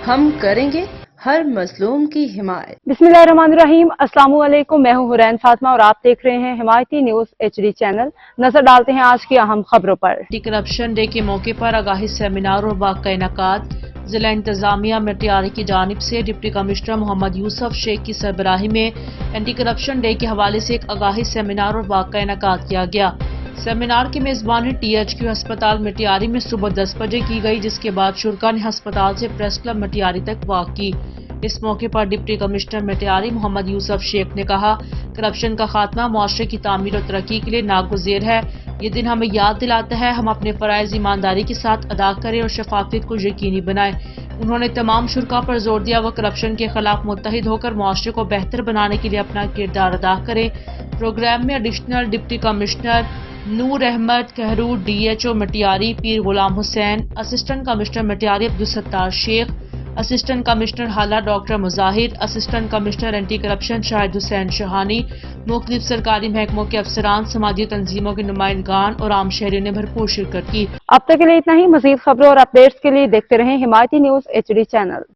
ہم کریں گے ہر مظلوم کی حمایت۔ بسمillahirrahmanirrahim، السلام علیکم، میں ہوں حرین فاطمہ اور آپ دیکھ رہے ہیں حمایتی نیوز HD چینل۔ نظر ڈالتے ہیں آج کی اہم خبروں پر۔ اینٹی کرپشن ڈے کے موقع پر آگاہی سیمینار اور واقعہ کا انعقاد۔ ضلع انتظامیہ مٹیاری کی جانب سے ڈپٹی کمشنر محمد یوسف شیخ کی سربراہی میں اینٹی کرپشن ڈے کے حوالے سے ایک آگاہی سیمینار اور واقعہ کا انعقاد کیا گیا۔ سیمینار کی میزبانی THQ ہسپتال مٹیاری میں صبح 10 بجے کی گئی، جس کے بعد شرکاء نے ہسپتال سے پریس کلب مٹیاری تک واک کی۔ اس موقع پر ڈپٹی کمشنر مٹیاری محمد یوسف شیخ نے کہا، کرپشن کا خاتمہ معاشرے کی تعمیر اور ترقی کے لیے ناگزیر ہے۔ یہ دن ہمیں یاد دلاتا ہے ہم اپنے فرائض ایمانداری کے ساتھ ادا کریں اور شفافیت کو یقینی بنائیں۔ انہوں نے تمام شرکاء پر زور دیا وہ کرپشن کے خلاف متحد ہو کر معاشرے کو بہتر بنانے کے لیے اپنا کردار ادا کریں۔ پروگرام میں additional deputy commissioner Noor Ahmed کہرو، DHO Matiari پیر غلام حسین، اسسٹنٹ کمشنر مٹیاری عبدالستار شیخ، اسسٹنٹ کمشنر حالہ ڈاکٹر مظاہر، اسسٹنٹ کمشنر اینٹی کرپشن شاہد حسین شہانی، مختلف سرکاری محکموں کے افسران، سماجی تنظیموں کے نمائندگان اور عام شہریوں نے بھرپور شرکت کی۔ اب تک کے لیے اتنا ہی۔ مزید خبروں اور اپڈیٹس کے لیے دیکھتے رہیں حمایتی نیوز HD چینل۔